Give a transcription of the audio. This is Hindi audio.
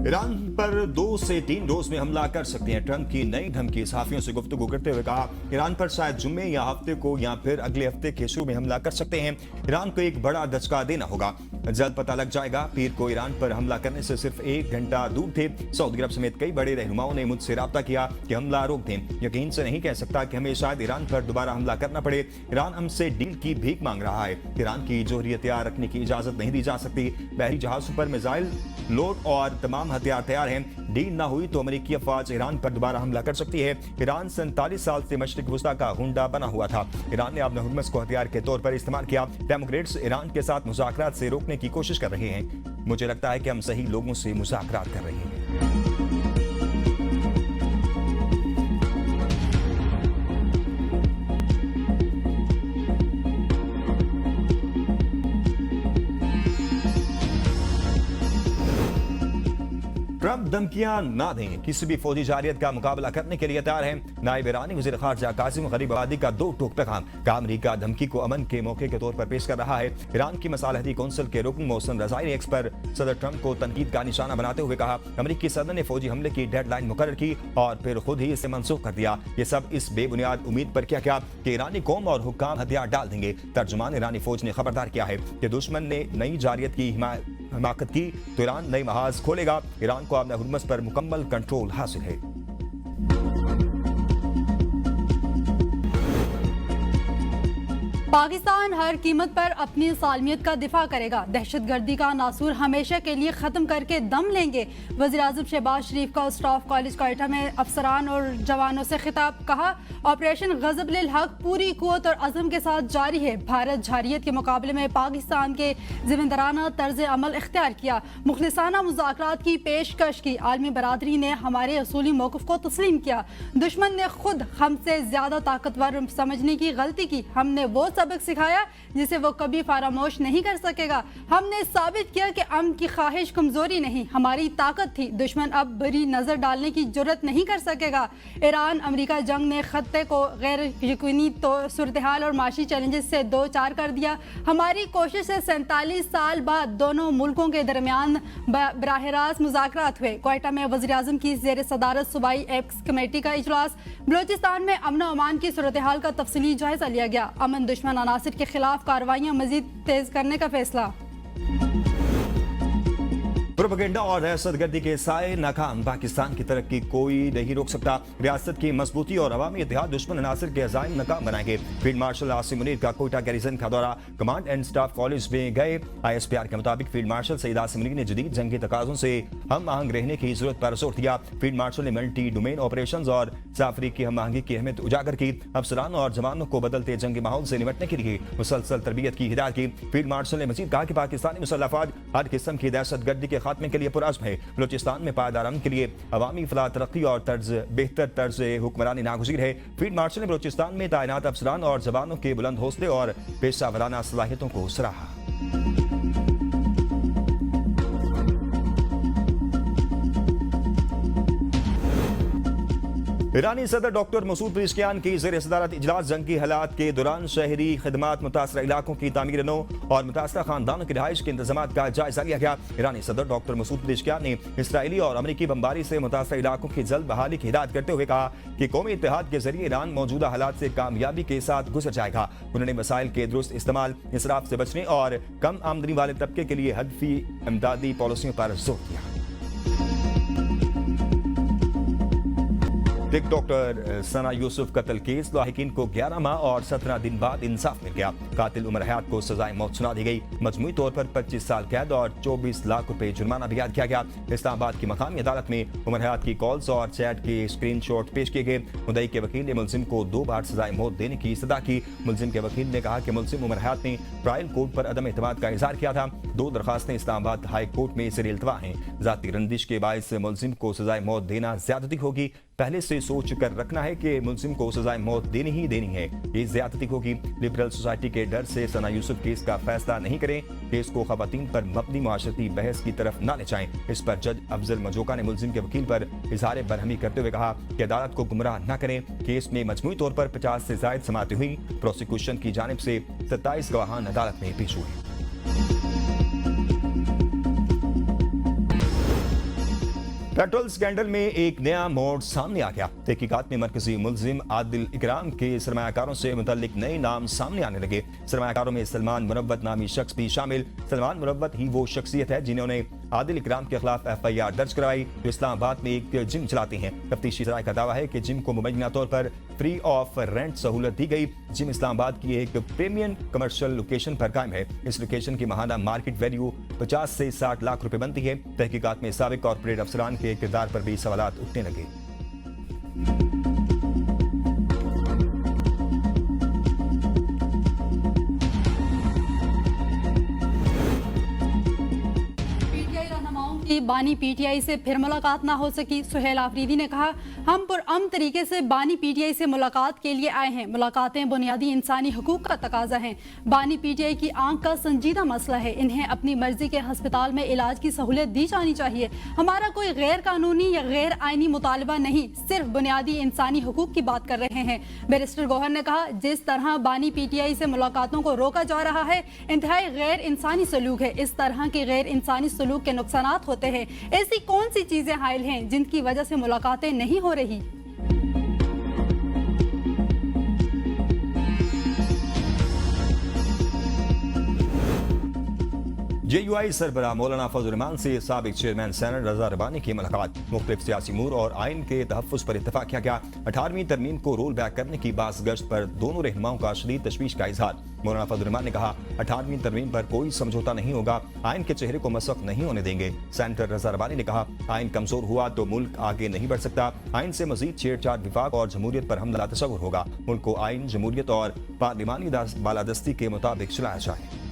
ईरान पर 2 से 3 रोज में हमला कर सकते हैं। ट्रंप की नई धमकी। सहाफियों से गुफ्तगू करते हुए कहा, ईरान पर शायद जुम्मे या हफ्ते को या फिर अगले हफ्ते के शुरू में हमला कर सकते हैं। ईरान को एक बड़ा दचका देना होगा, जल्द पता लग जाएगा। पीर को ईरान पर हमला करने से सिर्फ 1 घंटा दूर थे। सऊदी अरब समेत कई बड़े रहनुमाओं ने मुझसे राब्ता किया कि हमला रोक दें। यकीन से नहीं कह सकता कि हमें शायद ईरान पर दोबारा हमला करना पड़े। ईरान हमसे डील की भीख मांग रहा है। ईरान की जोहरी हथियार रखने की इजाजत नहीं दी जा सकती। बहरी जहाजों पर मिसाइल लोड और तमाम हथियार तैयार हैं। डील ना हुई तो अमेरिकी अफवाज ईरान पर दोबारा हमला कर सकती है। ईरान 47 साल से मशरिक वस्ता का हुंडा बना हुआ था। ईरान ने अपने हुर्मस को हथियार के तौर पर इस्तेमाल किया। डेमोक्रेट्स ईरान के साथ मुज़ाकरात से रोकने की कोशिश कर रहे हैं। मुझे लगता है कि हम सही लोगों से मुज़ाकरात कर रहे हैं। ट्रंप धमकियां ना दें, किसी भी फौजी जारियत का मुकाबला करने के लिए तैयार हैं। नायब ईरानी वज़ीर ख़ारजा कासिम गरीबाबादी का 2 टूक पैगाम। अमेरिका धमकी को अमन के मौके के तौर पर पेश कर रहा है। ईरान की मसालहती कौंसिल के रुकन मोहसिन रज़ाई ने एक्स पर सदर ट्रंप को तनकीद का निशाना बनाते हुए कहा, अमेरिकी सदर ने फौजी हमले की डेडलाइन मुकर्रर की और फिर खुद ही इसे मनसूख कर दिया। ये सब इस बेबुनियाद उम्मीद पर क्या कि ईरानी कौम और हुक्काम हथियार डाल देंगे। तर्जुमान ईरानी फौज ने खबरदार किया है कि दुश्मन ने नई जारियत की हिमाकत की तो ईरान नई महाज खोलेगा। ईरान को अपने हुर्मस पर मुकम्मल कंट्रोल हासिल है। पाकिस्तान हर कीमत पर अपनी सालमियत का दिफा करेगा। दहशतगर्दी का नासूर हमेशा के लिए खत्म करके दम लेंगे। वज़ीर आज़म शहबाज शरीफ का स्टाफ कॉलेज क्वार्टर में अफसरान और जवानों से खिताब। कहा, ऑपरेशन ग़ज़ब-उल हक़ पूरी कुव्वत और अज़म के साथ जारी है। भारत जारियत के मुकाबले में पाकिस्तान के ज़िम्मेदाराना तर्ज अमल इख्तियार किया। मुखलिसाना मुज़ाकरात की पेशकश की। आलमी बरादरी ने हमारे असूली मौक़िफ़ को तस्लीम किया। दुश्मन ने खुद हमसे ज़्यादा ताकतवर समझने की गलती की। हमने वो सबक सिखाया जिसे वो कभी फरामोश नहीं कर सकेगा। हमने साबित किया कि अमन की ख्वाहिश कमजोरी नहीं, हमारी ताकत थी। दुश्मन अब बुरी नजर डालने की जुर्रत नहीं कर सकेगा। ईरान अमेरिका जंग ने खत्ते को गैर यकीनी तो सूरत हाल और माशी चैलेंजेस से 2-4 कर दिया। हमारी कोशिश से 47 साल बाद दोनों मुल्कों के दरमियान बराह रास्त मुज़ाकरात हुए। क्वेटा में वज़ीर आज़म की ज़ेर सदारत सूबाई एक्स कमेटी का इजलास। बलोचिस्तान में अमन और अमान की सूरत हाल का तफसीली जायजा लिया गया। अमन दुश्मन अनासिर के खिलाफ कार्रवाइयां मजीद तेज करने का फैसला। प्रोपेगेंडा और दहशतगर्दी के साए नाकाम। पाकिस्तान की तरक्की कोई नहीं रोक सकता। रियासत की मजबूती और अवामी इत्तेहाद दुश्मन अनासिर के अज़ाइम नाकाम बनाएंगे। फील्ड मार्शल आसिम मुनीर का कोयटा गैरिसन का दौरा। कमांड एंड स्टाफ कॉलेज में गए। ISPR के मुताबिक फील्ड मार्शल सईद आसिम मुनीर ने जदीद जंगी तकाज़ों से हम आहंग रहने की जरूरत पर जोर दिया। फील्ड मार्शल ने मल्टी डोमेन ऑपरेशन और साफरी की हम आहंगी की अहमियत उजागर की। अफसरान और जवानों को बदलते जंगी माहौल से निपटने के लिए मुसलसल तरबियत की हिदायत की। फील्ड मार्शल ने मजीद कहा कि पाकिस्तानी मुसल्लह अफवाज हर किस्म की दहशतगर्दी के खात्मे के लिए पुरअज़्म है। बलूचिस्तान में पायदार अमन के लिए अवामी फलाह तरक्की और बेहतर तर्ज हुक्मरानी नागुज़ीर है। फील्ड मार्शल ने बलूचिस्तान में तैनात अफसरान और जवानों के बुलंद हौसले और पेशा वराना सलाहियतों को सराहा। ईरानी सदर डॉक्टर मसूद पेज़ेश्कियान की ज़ेर सदारत इजलास जंगी हालात के दौरान शहरी खदमात, मुतासरा इलाकों की तामीर नौ और मुतासरा खानदानों की रिहाइश के इंतजामात का जायजा लिया गया। ईरानी सदर डॉक्टर मसूद पेज़ेश्कियान ने इसराइली और अमरीकी बमबारी से मुतासरा इलाकों की जल्द बहाली की हिदायत करते हुए कहा कि कौमी इत्तेहाद के जरिए ईरान मौजूदा हालात से कामयाबी के साथ गुजर जाएगा। उन्होंने वसाइल के दुरुस्त इस्तेमाल, इसराफ से बचने और कम आमदनी वाले तबके के लिए हदफी इमदादी पॉलिसियों पर जोर दिया। टिकटॉकर सना यूसुफ कत्ल केस। लाहिकीन को 11 माह और 17 दिन बाद इंसाफ मिल गया। कातिल उमर हयात को सजाए मौत सुना दी गई। मजमूई तौर पर 25 साल कैद और 24 लाख रुपए जुर्माना भी याद किया गया। इस्लामाबाद की मकामी अदालत में उमर हयात की कॉल्स और चैट के स्क्रीनशॉट पेश किए गए। मुद्दई के वकील ने मुलजिम को 2 बार सजाए मौत देने की सदा की। मुलजिम के वकील ने कहा कि मुलजिम उमर हयात ने ट्रायल कोर्ट पर अदम एतमाद का इजहार किया था। 2 दरखास्तें इस्लामाबाद हाई कोर्ट में ज़ेर इल्तवा हैं। जाती रंजिश के बायस मुलजिम को सजाए मौत देना ज्यादती होगी। पहले से सोच कर रखना है कि मुलजिम को सजाए मौत देनी ही देनी है, ये ज्यादती होगी। लिबरल सोसाइटी के डर से सना यूसुफ केस का फैसला नहीं करें। केस को खवातीन पर मबनी मुआशरती बहस की तरफ न ले जाएं। इस पर जज अफजल मजोका ने मुलजिम के वकील पर इजहार बरहमी करते हुए कहा कि अदालत को गुमराह न करें। केस में मजमूई तौर पर 50 से ज्यादा समातें हुई। प्रोसिक्यूशन की जानिब से 27 गवाहान अदालत में पेश हुए। पेट्रोल स्कैंडल में एक नया मोड़ सामने आ गया। तहकीकात में मरकजी मुलजिम आदिल इकराम के सरमायाकारों से मुतल्लिक नए नाम सामने आने लगे। सरमायाकारों में सलमान मुरव्वत नामी शख्स भी शामिल। सलमान मुरव्वत ही वो शख्सियत है जिन्होंने आदिल इकराम के खिलाफ FIR दर्ज करवाई, जो इस्लामाबाद में एक जिम चलाते हैं। तफ्तीशी सराय का दावा है कि जिम को मुबैना तौर पर फ्री ऑफ रेंट सहूलत दी गई। जिम इस्लामाबाद की एक प्रीमियम कमर्शियल लोकेशन पर कायम है। इस लोकेशन की माहाना मार्केट वैल्यू 50 से 60 लाख रुपए बनती है। तहकीकात में साबिक कॉर्पोरेट अफसरान के किरदार पर भी सवालात उठने लगे। की बानी PTI से फिर मुलाकात ना हो सकी। सुहेल आफरीदी ने कहा, हम पुरअमन तरीके से बानी PTI से मुलाकात के लिए आए हैं। मुलाकातें बुनियादी इंसानी हकूक का तकाजा हैं। बानी PTI की आंख का संजीदा मसला है। इन्हें अपनी मर्जी के अस्पताल में इलाज की सहूलियत दी जानी चाहिए। हमारा कोई गैर कानूनी या गैर आईनी मुतालबा नहीं, सिर्फ बुनियादी इंसानी हकूक की बात कर रहे हैं। बैरिस्टर गौहर ने कहा, जिस तरह बानी PTI से मुलाकातों को रोका जा रहा है, इंतहाई गैर इंसानी सलूक है। इस तरह के गैर इंसानी सलूक के नुकसानात होते हैं। ऐसी कौन सी चीजें हायल हैं जिनकी वजह से मुलाकातें नहीं हो रही? JUI सरबराह मौलाना फजल रहमान से साबिक चेयरमैन सेनेट रजा रबानी की मुलाकात। मुख्तलिफ सियासी अमूर और आइन के तहफ़्फ़ुज़ पर इत्तफाक किया गया। 18वीं तरमीम को रोल बैक करने की बास गश्त पर दोनों रहनुमाओं का शदीद तशवीश का इजहार। मौलाना फजल रहमान ने कहा, 18वीं तरमीम पर कोई समझौता नहीं होगा, आइन के चेहरे को मसख नहीं होने देंगे। सेनेटर रजा रबानी ने कहा, आइन कमजोर हुआ तो मुल्क आगे नहीं बढ़ सकता। आइन से मजीद छेड़छाड़, विफाक और जमहूरियत पर हमला तस्वुर होगा। मुल्क को आइन, जमहूरियत और पार्लिमानी बालादस्ती के मुताबिक चलाया जाए।